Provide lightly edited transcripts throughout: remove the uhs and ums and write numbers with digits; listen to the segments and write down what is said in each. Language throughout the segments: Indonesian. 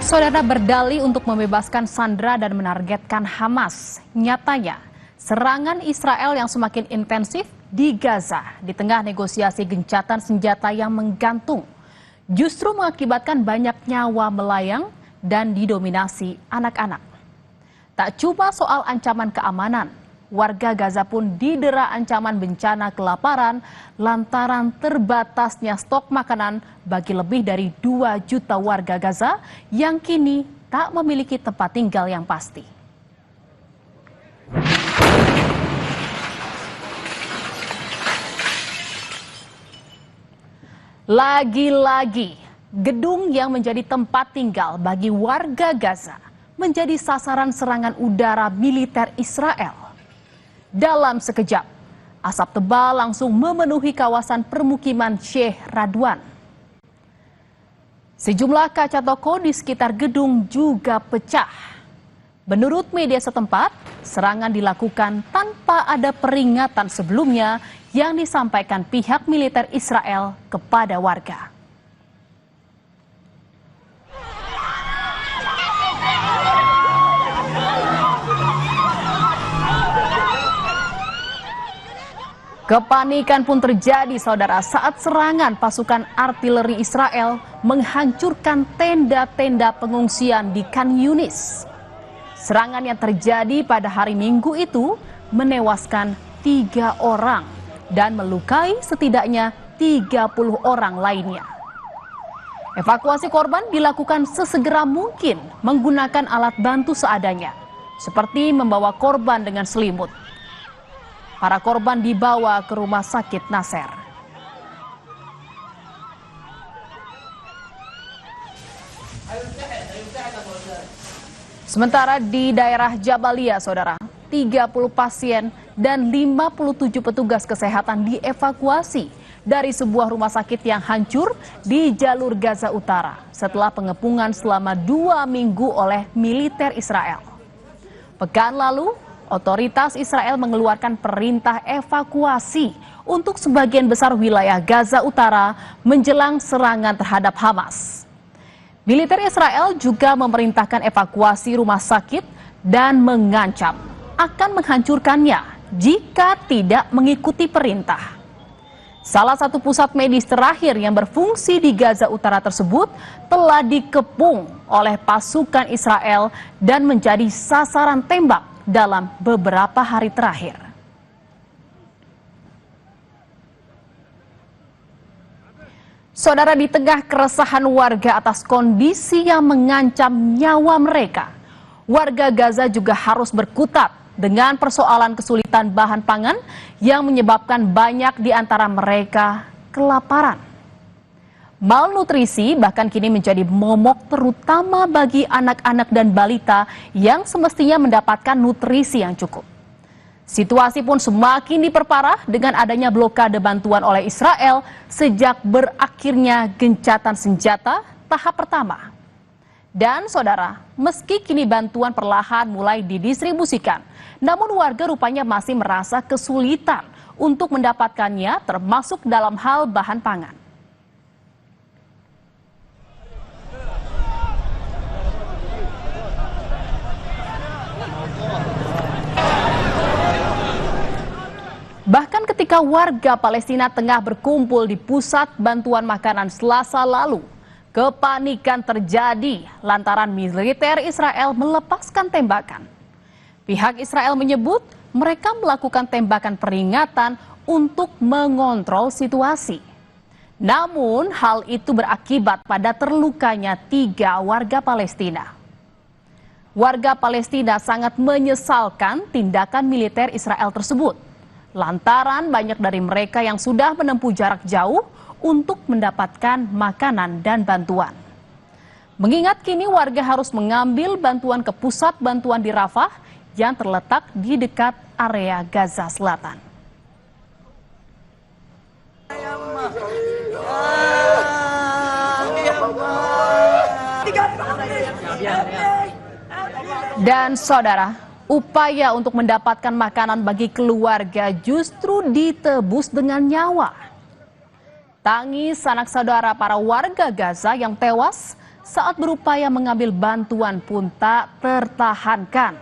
Saudara berdalih untuk membebaskan sandera dan menargetkan Hamas. Nyatanya, serangan Israel yang semakin intensif di Gaza di tengah negosiasi gencatan senjata yang menggantung justru mengakibatkan banyak nyawa melayang dan didominasi anak-anak. Tak cuma soal ancaman keamanan, warga Gaza pun didera ancaman bencana kelaparan lantaran terbatasnya stok makanan bagi lebih dari 2 juta warga Gaza yang kini tak memiliki tempat tinggal yang pasti. Lagi-lagi, gedung yang menjadi tempat tinggal bagi warga Gaza menjadi sasaran serangan udara militer Israel. Dalam sekejap, asap tebal langsung memenuhi kawasan permukiman Sheikh Radwan. Sejumlah kaca toko di sekitar gedung juga pecah. Menurut media setempat, serangan dilakukan tanpa ada peringatan sebelumnya yang disampaikan pihak militer Israel kepada warga. Kepanikan pun terjadi, saudara, saat serangan pasukan artileri Israel menghancurkan tenda-tenda pengungsian di Khan Yunis. Serangan yang terjadi pada hari Minggu itu menewaskan 3 orang dan melukai setidaknya 30 orang lainnya. Evakuasi korban dilakukan sesegera mungkin menggunakan alat bantu seadanya, seperti membawa korban dengan selimut. Para korban dibawa ke rumah sakit Nasser. Sementara di daerah Jabalia, saudara, 30 pasien dan 57 petugas kesehatan dievakuasi dari sebuah rumah sakit yang hancur di jalur Gaza Utara setelah pengepungan selama 2 minggu oleh militer Israel. Pekan lalu, otoritas Israel mengeluarkan perintah evakuasi untuk sebagian besar wilayah Gaza Utara menjelang serangan terhadap Hamas. Militer Israel juga memerintahkan evakuasi rumah sakit dan mengancam akan menghancurkannya jika tidak mengikuti perintah. Salah satu pusat medis terakhir yang berfungsi di Gaza Utara tersebut telah dikepung oleh pasukan Israel dan menjadi sasaran tembak dalam beberapa hari terakhir. Saudara, di tengah keresahan warga atas kondisi yang mengancam nyawa mereka, warga Gaza juga harus berkutat dengan persoalan kesulitan bahan pangan yang menyebabkan banyak di antara mereka kelaparan. Malnutrisi bahkan kini menjadi momok terutama bagi anak-anak dan balita yang semestinya mendapatkan nutrisi yang cukup. Situasi pun semakin diperparah dengan adanya blokade bantuan oleh Israel sejak berakhirnya gencatan senjata tahap pertama. Dan saudara, meski kini bantuan perlahan mulai didistribusikan, namun warga rupanya masih merasa kesulitan untuk mendapatkannya, termasuk dalam hal bahan pangan. Bahkan ketika warga Palestina tengah berkumpul di pusat bantuan makanan Selasa lalu, kepanikan terjadi lantaran militer Israel melepaskan tembakan. Pihak Israel menyebut mereka melakukan tembakan peringatan untuk mengontrol situasi. Namun hal itu berakibat pada terlukanya 3 warga Palestina. Warga Palestina sangat menyesalkan tindakan militer Israel tersebut, lantaran banyak dari mereka yang sudah menempuh jarak jauh untuk mendapatkan makanan dan bantuan. Mengingat kini warga harus mengambil bantuan ke pusat bantuan di Rafah yang terletak di dekat area Gaza Selatan. Dan saudara, upaya untuk mendapatkan makanan bagi keluarga justru ditebus dengan nyawa. Tangis sanak saudara para warga Gaza yang tewas saat berupaya mengambil bantuan pun tak tertahankan.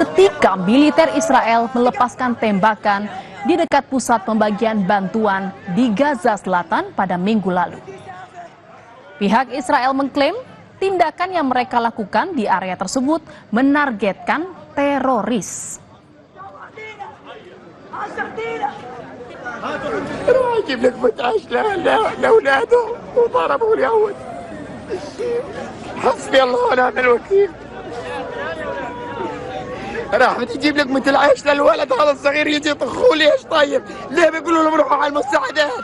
Ketika militer Israel melepaskan tembakan di dekat pusat pembagian bantuan di Gaza Selatan pada minggu lalu. Pihak Israel mengklaim tindakan yang mereka lakukan di area tersebut menargetkan teroris. راح بتجيب لك مثل عيش للولد هذا الصغير يجي يطخوه. ليش طيب؟ ليه بيقولوا لهم روحوا على المساعدات؟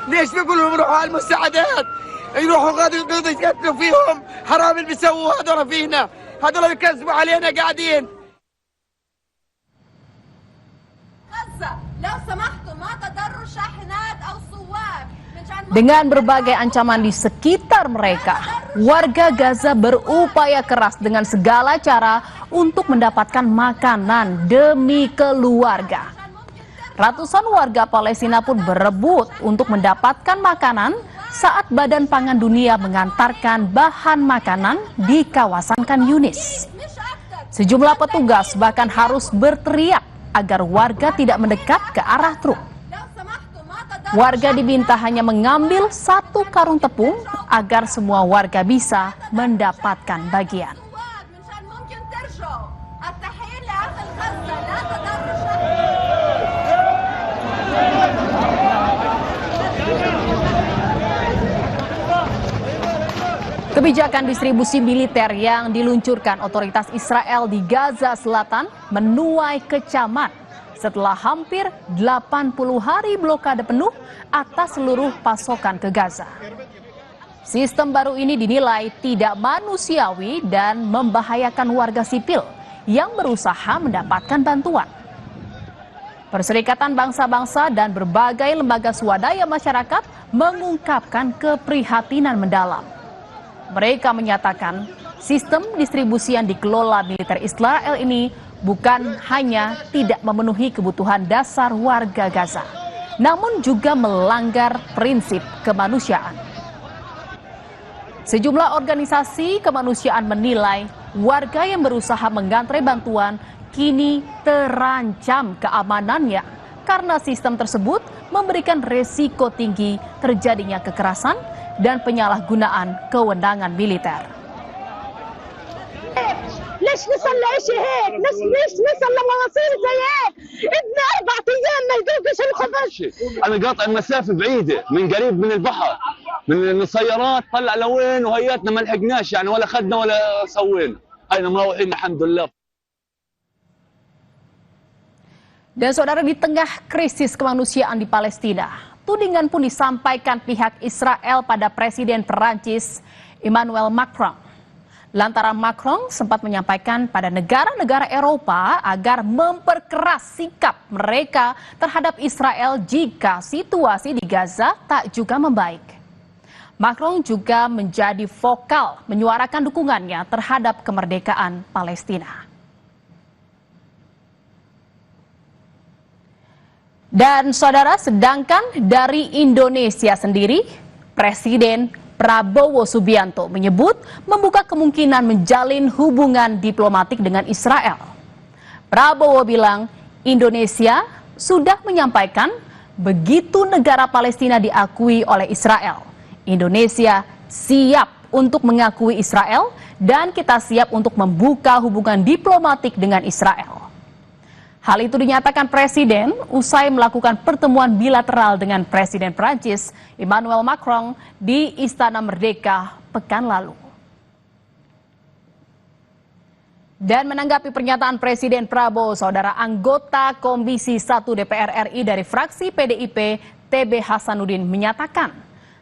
ليش بيقولوا لهم روحوا على المساعدات؟ يروحوا غادي يقتلوا فيهم. حرام اللي بيسووا هذول فينا، هذول بيكذبوا علينا قاعدين. غزة لو سمحتوا ما تضروا شاحنات أو صوار. Dengan berbagai ancaman di sekitar mereka, warga Gaza berupaya keras dengan segala cara untuk mendapatkan makanan demi keluarga. Ratusan warga Palestina pun berebut untuk mendapatkan makanan saat Badan Pangan Dunia mengantarkan bahan makanan di kawasan Khan Yunis. Sejumlah petugas bahkan harus berteriak agar warga tidak mendekat ke arah truk. Warga diminta hanya mengambil 1 karung tepung agar semua warga bisa mendapatkan bagian. Kebijakan distribusi militer yang diluncurkan otoritas Israel di Gaza Selatan menuai kecaman setelah hampir 80 hari blokade penuh atas seluruh pasokan ke Gaza. Sistem baru ini dinilai tidak manusiawi dan membahayakan warga sipil yang berusaha mendapatkan bantuan. Perserikatan Bangsa-Bangsa dan berbagai lembaga swadaya masyarakat mengungkapkan keprihatinan mendalam. Mereka menyatakan sistem distribusi yang dikelola militer Israel ini bukan hanya tidak memenuhi kebutuhan dasar warga Gaza, namun juga melanggar prinsip kemanusiaan. Sejumlah organisasi kemanusiaan menilai warga yang berusaha mengantre bantuan kini terancam keamanannya karena sistem tersebut memberikan resiko tinggi terjadinya kekerasan dan penyalahgunaan kewenangan militer. ليش نصلي شيء هيك؟ ليش نصلي مواصيل زي هيك؟ ابني 4 أيام ما يذوقش الخبز. انا قاطع المسافه بعيده من قريب من البحر، من السيارات طلع لوين وهياتنا ما لحقناش يعني ولا اخذنا ولا سوينا. هاينا مروحين الحمد لله. Dan saudara, di tengah krisis kemanusiaan di Palestina, tudingan pun disampaikan pihak Israel pada Presiden Perancis Emmanuel Macron. Lantaran Macron sempat menyampaikan pada negara-negara Eropa agar memperkeras sikap mereka terhadap Israel jika situasi di Gaza tak juga membaik. Macron juga menjadi vokal menyuarakan dukungannya terhadap kemerdekaan Palestina. Dan saudara, sedangkan dari Indonesia sendiri, Presiden Prabowo Subianto menyebut membuka kemungkinan menjalin hubungan diplomatik dengan Israel. Prabowo bilang Indonesia sudah menyampaikan begitu negara Palestina diakui oleh Israel, Indonesia siap untuk mengakui Israel dan kita siap untuk membuka hubungan diplomatik dengan Israel. Hal itu dinyatakan Presiden usai melakukan pertemuan bilateral dengan Presiden Prancis Emmanuel Macron di Istana Merdeka pekan lalu. Dan menanggapi pernyataan Presiden Prabowo, saudara, anggota Komisi 1 DPR RI dari fraksi PDIP TB Hasanuddin menyatakan,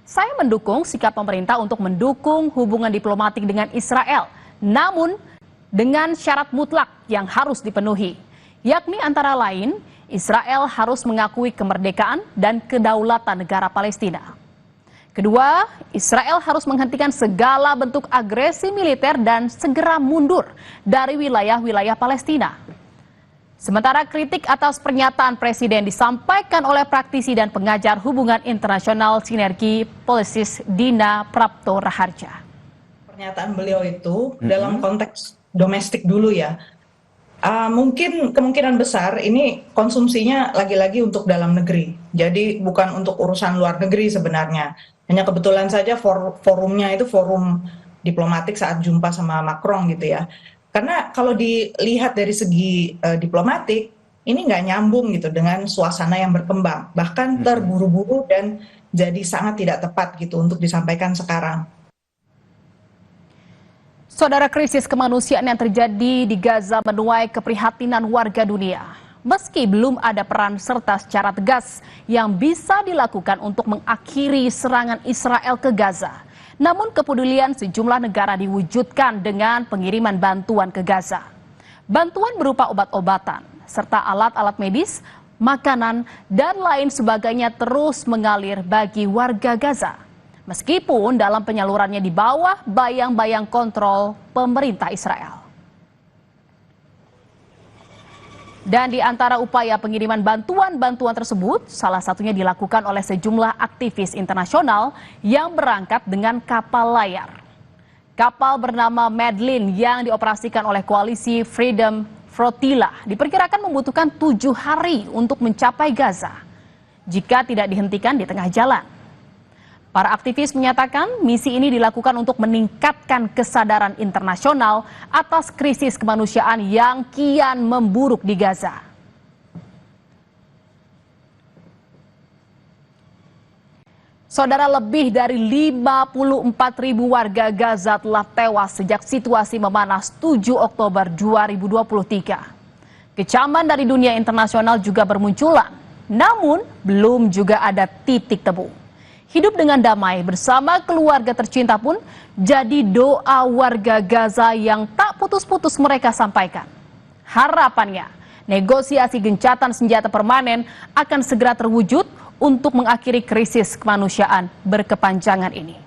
saya mendukung sikap pemerintah untuk mendukung hubungan diplomatik dengan Israel, namun dengan syarat mutlak yang harus dipenuhi, yakni antara lain Israel harus mengakui kemerdekaan dan kedaulatan negara Palestina. Kedua, Israel harus menghentikan segala bentuk agresi militer dan segera mundur dari wilayah-wilayah Palestina. Sementara kritik atas pernyataan Presiden disampaikan oleh praktisi dan pengajar hubungan internasional Sinergi Policies Dina Prapto Raharja. Pernyataan beliau itu dalam konteks domestik dulu ya, mungkin kemungkinan besar ini konsumsinya lagi-lagi untuk dalam negeri. Jadi bukan untuk urusan luar negeri sebenarnya. Hanya kebetulan saja forumnya itu forum diplomatik saat jumpa sama Macron gitu ya. Karena kalau dilihat dari segi diplomatik, ini nggak nyambung gitu dengan suasana yang berkembang. Bahkan terburu-buru dan jadi sangat tidak tepat gitu untuk disampaikan sekarang. Saudara, krisis kemanusiaan yang terjadi di Gaza menuai keprihatinan warga dunia. Meski belum ada peran serta secara tegas yang bisa dilakukan untuk mengakhiri serangan Israel ke Gaza, namun kepedulian sejumlah negara diwujudkan dengan pengiriman bantuan ke Gaza. Bantuan berupa obat-obatan, serta alat-alat medis, makanan, dan lain sebagainya terus mengalir bagi warga Gaza. Meskipun dalam penyalurannya di bawah bayang-bayang kontrol pemerintah Israel. Dan di antara upaya pengiriman bantuan-bantuan tersebut, salah satunya dilakukan oleh sejumlah aktivis internasional yang berangkat dengan kapal layar. Kapal bernama Madeline yang dioperasikan oleh koalisi Freedom Flotilla diperkirakan membutuhkan 7 hari untuk mencapai Gaza jika tidak dihentikan di tengah jalan. Para aktivis menyatakan misi ini dilakukan untuk meningkatkan kesadaran internasional atas krisis kemanusiaan yang kian memburuk di Gaza. Saudara, lebih dari 54.000 warga Gaza telah tewas sejak situasi memanas 7 Oktober 2023. Kecaman dari dunia internasional juga bermunculan, namun belum juga ada titik temu. Hidup dengan damai bersama keluarga tercinta pun jadi doa warga Gaza yang tak putus-putus mereka sampaikan. Harapannya, negosiasi gencatan senjata permanen akan segera terwujud untuk mengakhiri krisis kemanusiaan berkepanjangan ini.